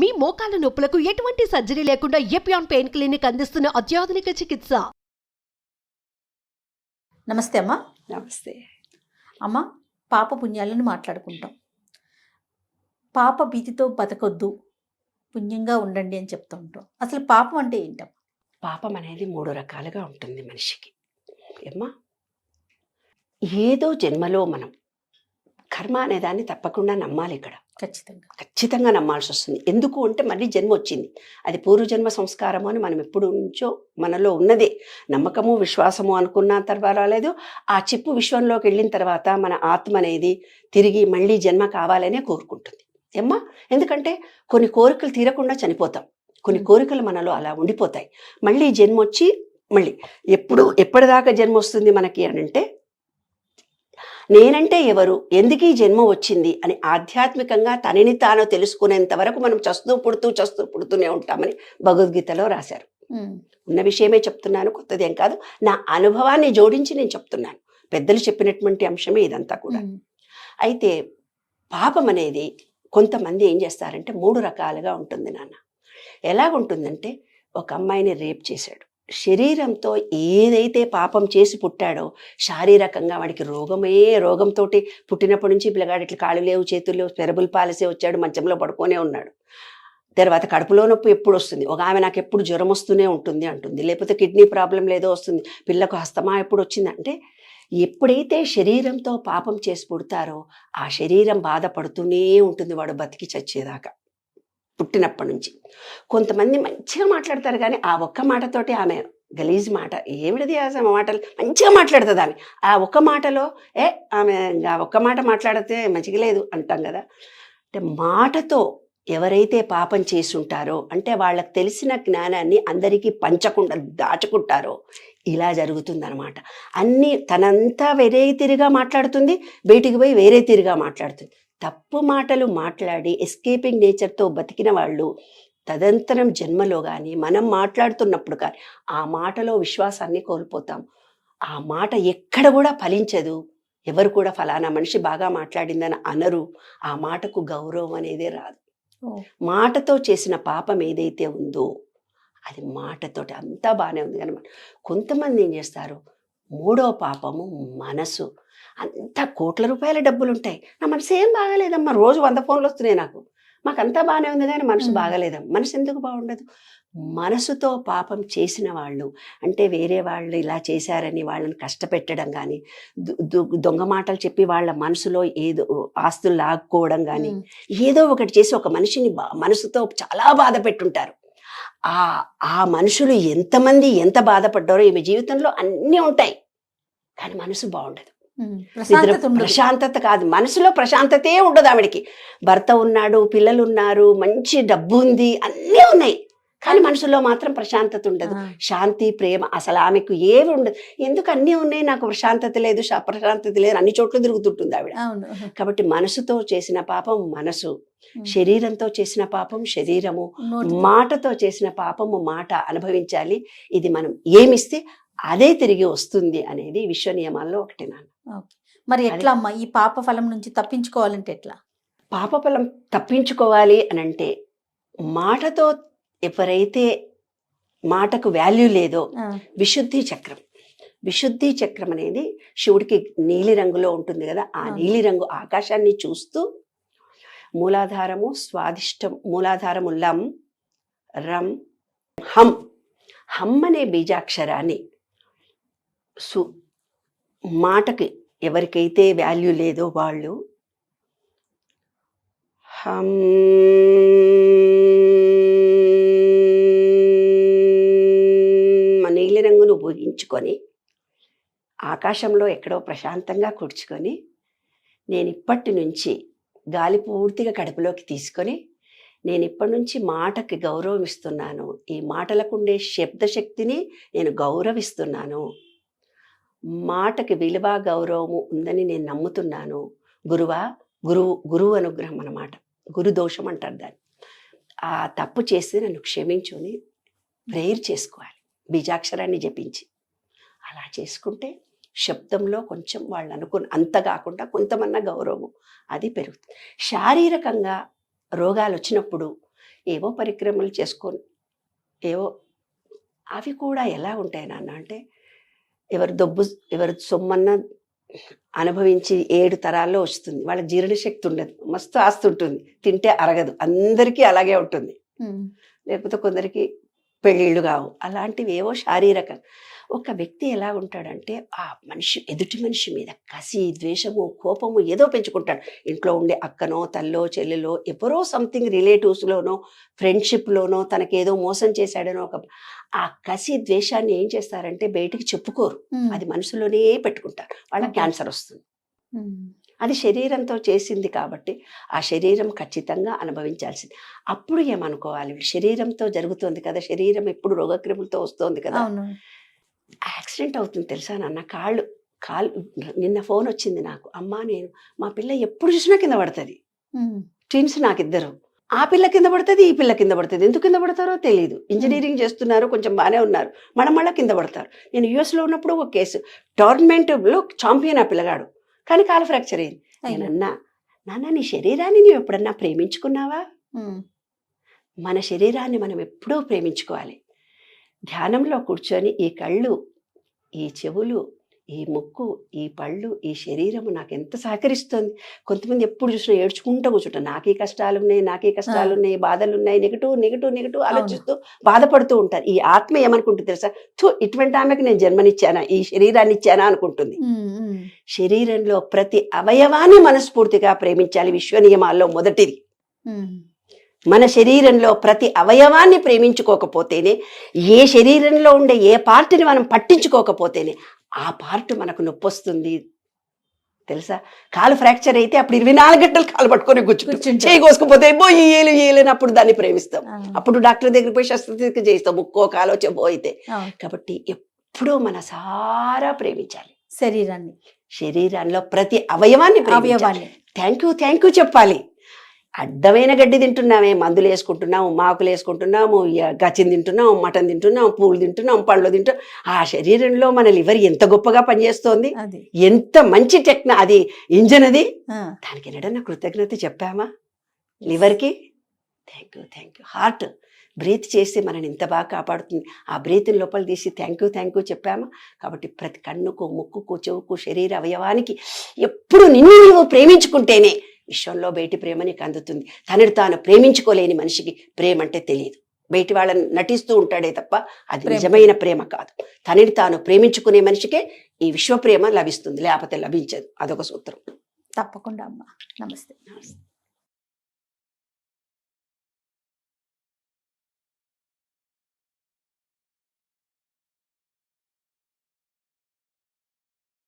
మీ మోకాల నొప్పులకు ఎటువంటి సర్జరీ లేకుండా ఎపియాన్ పెయిన్ క్లినిక్ అందిస్తున్న అత్యాధునిక చికిత్స. నమస్తే అమ్మా. నమస్తే అమ్మ, పాప పుణ్యాలను మాట్లాడుకుంటాం. పాప భీతితో బతకొద్దు, పుణ్యంగా ఉండండి అని చెప్తూ ఉంటాం. అసలు పాపం అంటే ఏంటమ్మా? పాపం అనేది 3 రకాలుగా ఉంటుంది మనిషికి. ఏమ్మా, ఏదో జన్మలో మనం కర్మ అనేదాన్ని తప్పకుండా నమ్మాలి. ఇక్కడ ఖచ్చితంగా నమ్మాల్సి వస్తుంది. ఎందుకు అంటే మళ్ళీ జన్మ వచ్చింది, అది పూర్వజన్మ సంస్కారము అని మనం ఎప్పుడు నుంచో మనలో ఉన్నదే. నమ్మకము విశ్వాసము అనుకున్న తర్వాత రాలేదు, ఆ చిప్పు విశ్వంలోకి వెళ్ళిన తర్వాత మన ఆత్మ అనేది తిరిగి మళ్ళీ జన్మ కావాలనే కోరుకుంటుంది. ఏమ్మా, ఎందుకంటే కొన్ని కోరికలు తీరకుండా చనిపోతాం, కొన్ని కోరికలు మనలో అలా ఉండిపోతాయి. మళ్ళీ జన్మ వచ్చి మళ్ళీ ఎప్పటిదాకా జన్మ వస్తుంది మనకి అని అంటే, నేనంటే ఎవరు, ఎందుకు ఈ జన్మ వచ్చింది అని ఆధ్యాత్మికంగా తనని తాను తెలుసుకునేంత వరకు మనం చస్తూ పుడుతూనే ఉంటామని భగవద్గీతలో రాశారు. ఉన్న విషయమే చెప్తున్నాను, కొత్తదేం కాదు. నా అనుభవాన్ని జోడించి నేను చెప్తున్నాను. పెద్దలు చెప్పినటువంటి అంశమే ఇదంతా కూడా. అయితే పాపం అనేది కొంతమంది ఏం చేస్తారంటే 3 రకాలుగా ఉంటుంది నాన్న. ఎలాగుంటుందంటే, ఒక అమ్మాయిని రేప్ చేశాడు, శరీరంతో ఏదైతే పాపం చేసి పుట్టాడో శారీరకంగా వాడికి రోగంతో పుట్టినప్పటి నుంచి పిల్లగాడు ఇట్లా కాళ్ళు లేవు, చేతులు లేవు, పెరబుల్ పాలసే వచ్చాడు, మంచంలో పడుకొనే ఉన్నాడు. తర్వాత కడుపులో నొప్పి ఎప్పుడు వస్తుంది, ఒక ఆమె నాకు ఎప్పుడు జ్వరం వస్తూనే ఉంటుంది అంటుంది, లేకపోతే కిడ్నీ ప్రాబ్లం లేదో వస్తుంది, పిల్లకు హస్తమా ఎప్పుడు వచ్చింది అంటే, ఎప్పుడైతే శరీరంతో పాపం చేసి పుడతారో ఆ శరీరం బాధపడుతూనే ఉంటుంది వాడు బతికి చచ్చేదాకా, పుట్టినప్పటి నుంచి. కొంతమంది మంచిగా మాట్లాడతారు, కానీ ఆ ఒక్క మాటతోటి ఆమె గలీజ్ మాట, ఏమిటిది ఆ మాటలు మంచిగా మాట్లాడుతుంది ఆమె. ఆ ఒక్క మాటలో ఆమె ఆ ఒక్క మాట మాట్లాడితే మంచిగా లేదు అంటాం కదా. అంటే మాటతో ఎవరైతే పాపం చేసుంటారో, అంటే వాళ్ళకి తెలిసిన జ్ఞానాన్ని అందరికీ పంచకుండా దాచుకుంటారో ఇలా జరుగుతుందన్నమాట. అన్నీ తనంతా వేరే తీరుగా మాట్లాడుతుంది, బయటికి పోయి వేరే తీరుగా మాట్లాడుతుంది. తప్పు మాటలు మాట్లాడి ఎస్కేపింగ్ నేచర్తో బతికిన వాళ్ళు తదంతరం జన్మలో కానీ మనం మాట్లాడుతున్నప్పుడు కానీ ఆ మాటలో విశ్వాసాన్ని కోల్పోతాం. ఆ మాట ఎక్కడ కూడా ఫలించదు. ఎవరు కూడా ఫలానా మనిషి బాగా మాట్లాడిందని అనరు. ఆ మాటకు గౌరవం అనేదే రాదు. మాటతో చేసిన పాపం ఏదైతే ఉందో అది మాటతోటి అంతా బాగానే ఉంది. కానీ కొంతమంది ఏం చేస్తారు, 3వ పాపము మనసు. అంతా కోట్ల రూపాయల డబ్బులు ఉంటాయి, నా మనసు ఏం బాగాలేదమ్మా, రోజు 100 ఫోన్లు వస్తున్నాయి మాకంతా బాగానే ఉంది, కానీ మనసు బాగాలేదమ్మా. మనసు ఎందుకు బాగుండదు? మనసుతో పాపం చేసిన వాళ్ళు, అంటే వేరే వాళ్ళు ఇలా చేశారని వాళ్ళని కష్టపెట్టడం కానీ, దొంగ మాటలు చెప్పి వాళ్ళ మనసులో ఏదో ఆస్తులు లాక్కోవడం కానీ, ఏదో ఒకటి చేసి ఒక మనిషిని మనసుతో చాలా బాధ పెట్టుంటారు. ఆ మనుషులు ఎంతమంది ఎంత బాధపడ్డారో, ఈమె జీవితంలో అన్నీ ఉంటాయి కానీ మనసు బాగుండదు. ప్రశాంతత కాదు, మనసులో ప్రశాంతతే ఉండదు ఆవిడికి. భర్త ఉన్నాడు, పిల్లలు ఉన్నారు, మంచి డబ్బు ఉంది, అన్నీ ఉన్నాయి, కానీ మనసులో మాత్రం ప్రశాంతత ఉండదు. శాంతి, ప్రేమ అసలు ఆమెకు ఏమి ఉండదు. ఎందుకు అన్నీ ఉన్నాయి, నాకు ప్రశాంతత లేదు అన్ని చోట్ల తిరుగుతుంటుంది ఆవిడ. కాబట్టి మనసుతో చేసిన పాపం మనసు, శరీరంతో చేసిన పాపం శరీరము, మాటతో చేసిన పాపము మాట అనుభవించాలి. ఇది మనం ఏమిస్తే అదే తిరిగి వస్తుంది అనేది విశ్వ నియమాల్లో ఒకటి నాన్న. మరి ఎట్లా అమ్మా ఈ పాప ఫలం నుంచి తప్పించుకోవాలంటే ఎట్లా? పాప ఫలం తప్పించుకోవాలి అని అంటే, మాటతో ఎవరైతే మాటకు వాల్యూ లేదో, విశుద్ధి చక్రం అనేది శివుడికి నీలి రంగులో ఉంటుంది కదా. ఆ నీలి రంగు ఆకాశాన్ని చూస్తూ మూలాధారము స్వాదిష్టం, మూలాధారము లం, రం, హం. హం అనే బీజాక్షరాన్ని మాటకి ఎవరికైతే వాల్యూ లేదో వాళ్ళు హం నీలి రంగును ఊహించుకొని ఆకాశంలో ఎక్కడో ప్రశాంతంగా కూర్చుకొని, నేను ఇప్పటి నుంచి గాలి పూర్తిగా కడుపులోకి తీసుకొని, నేను ఇప్పటి నుంచి మాటకి గౌరవం ఇస్తున్నాను, ఈ మాటలకు ఉండే శబ్దశక్తిని నేను గౌరవిస్తున్నాను, మాటకి విలువ గౌరవము ఉందని నేను నమ్ముతున్నాను. గురువు అనుగ్రహం అన్నమాట, గురు దోషం అంటారు దాన్ని. ఆ తప్పు చేస్తే నన్ను క్షమించుని ప్రేయర్ చేసుకోవాలి, బీజాక్షరాన్ని జపించి. అలా చేసుకుంటే శబ్దంలో కొంచెం వాళ్ళు అనుకున్న అంత కాకుండా కొంతమన్నా గౌరవం అది పెరుగుతుంది. శారీరకంగా రోగాలు వచ్చినప్పుడు ఏవో పరిక్రమలు చేసుకొని ఏవో అవి కూడా ఎలా ఉంటాయి నాన్న అంటే ఎవరి సొమ్మన్న అనుభవించి 7 తరాల్లో వస్తుంది. వాళ్ళకి జీర్ణశక్తి ఉండదు, మస్తు ఆస్తి ఉంటుంది, తింటే అరగదు, అందరికీ అలాగే ఉంటుంది. లేకపోతే కొందరికి పెళ్ళిళ్ళు కావు. అలాంటివి ఏవో శారీరక ఒక వ్యక్తి ఎలా ఉంటాడంటే ఆ ఎదుటి మనిషి మీద కసి, ద్వేషము, కోపము ఏదో పెంచుకుంటాడు. ఇంట్లో ఉండే అక్కనో తల్లో చెల్లెలో ఎవరో సంథింగ్ రిలేటివ్స్లోనో ఫ్రెండ్షిప్లోనో తనకేదో మోసం చేశాడనో ఆ కసి ద్వేషాన్ని ఏం చేస్తారంటే బయటికి చెప్పుకోరు, అది మనసులోనే పెట్టుకుంటారు. వాళ్ళకి క్యాన్సర్ వస్తుంది. అది శరీరంతో చేసింది కాబట్టి ఆ శరీరం ఖచ్చితంగా అనుభవించాల్సింది. అప్పుడు ఏమనుకోవాలి, శరీరంతో జరుగుతుంది కదా, శరీరం ఎప్పుడు రోగక్రిములతో వస్తుంది కదా. యాక్సిడెంట్ అవుతుంది తెలుసా నాన్న, కాళ్ళు నిన్న ఫోన్ వచ్చింది నాకు, అమ్మా నేను మా పిల్ల ఎప్పుడు చూసినా కింద పడుతుంది, ట్విన్స్ నాకిద్దరు, ఆ పిల్ల కింద పడుతుంది, ఈ పిల్ల కింద పడుతుంది, ఎందుకు కింద పడతారో తెలియదు. ఇంజనీరింగ్ చేస్తున్నారు, కొంచెం బాగానే ఉన్నారు, మళ్ళీ కింద పడతారు. నేను యుఎస్లో ఉన్నప్పుడు ఒక కేసు, టోర్నమెంట్లో ఛాంపియన్ ఆ పిల్లగాడు, కానీ కాలు ఫ్రాక్చర్ అయింది. నేనన్నా, నాన్న నీ శరీరాన్ని నువ్వు ఎప్పుడన్నా ప్రేమించుకున్నావా? మన శరీరాన్ని మనం ఎప్పుడూ ప్రేమించుకోవాలి. ధ్యానంలో కూర్చొని ఈ కళ్ళు, ఈ చెవులు, ఈ ముక్కు, ఈ పళ్ళు, ఈ శరీరము నాకు ఎంత సహకరిస్తుంది. కొంతమంది ఎప్పుడు చూసినా ఏడ్చుకుంటూ కూర్చుంటారు, నాకే కష్టాలు ఉన్నాయి, బాధలు ఉన్నాయి, నెగిటివ్ ఆలోచిస్తూ బాధపడుతూ ఉంటారు. ఈ ఆత్మ ఏమనుకుంటుంది తెలుసా, ఇటువంటి ఆమెకు నేను జన్మనిచ్చానా, ఈ శరీరాన్ని ఇచ్చానా అనుకుంటుంది. శరీరంలో ప్రతి అవయవాన్ని మనస్ఫూర్తిగా ప్రేమించాలి. విశ్వ నియమాల్లో మొదటిది. మన శరీరంలో ప్రతి అవయవాన్ని ప్రేమించుకోకపోతేనే, ఏ శరీరంలో ఉండే ఏ పార్ట్ని మనం పట్టించుకోకపోతేనే ఆ పార్ట్ మనకు నొప్పి వస్తుంది తెలుసా. కాలు ఫ్రాక్చర్ అయితే అప్పుడు 24 గంటలు కాలు పట్టుకొని కూర్చుంటాం, చేయి కోసుకుపోతే ఏలేనప్పుడు దాన్ని ప్రేమిస్తాం. అప్పుడు డాక్టర్ దగ్గర పోయి శస్త్రచికిత్స చేస్తాం, ముక్కో కాలో చెబో అయితే. కాబట్టి ఎప్పుడూ మన సారా ప్రేమించాలి శరీరంలో ప్రతి అవయవాన్ని ప్రేమించాలి. థ్యాంక్ యూ చెప్పాలి. అడ్డమైన గడ్డి తింటున్నామే, మందులు వేసుకుంటున్నాము, మాకులు వేసుకుంటున్నాము, గచ్చిని తింటున్నాము, మటన్ తింటున్నాము, పూలు తింటున్నాము, పండ్లు తింటున్నాం. ఆ శరీరంలో మన లివర్ ఎంత గొప్పగా పనిచేస్తోంది, ఎంత మంచి అది ఇంజన్ అది. దానికి ఎన్నడన్నా కృతజ్ఞత చెప్పామా లివర్కి? Thank you. హార్ట్ బ్రీత్ చేసి మనని ఇంత బాగా కాపాడుతుంది, ఆ బ్రీత్ లోపల తీసి థ్యాంక్ యూ చెప్పామా? కాబట్టి ప్రతి కన్నుకు, ముక్కుకు, చెవుకు, శరీర అవయవానికి ఎప్పుడు నిన్ను నీవు ప్రేమించుకుంటేనే విశ్వంలో బయటి ప్రేమ నీకు అందుతుంది. తనని తాను ప్రేమించుకోలేని మనిషికి ప్రేమ అంటే తెలియదు. బయటి వాళ్ళని నటిస్తూ ఉంటాడే తప్ప అది నిజమైన ప్రేమ కాదు. తనని తాను ప్రేమించుకునే మనిషికే ఈ విశ్వ ప్రేమ లభిస్తుంది, లేకపోతే లభించదు. అదొక సూత్రం. తప్పకుండా అమ్మా. నమస్తే.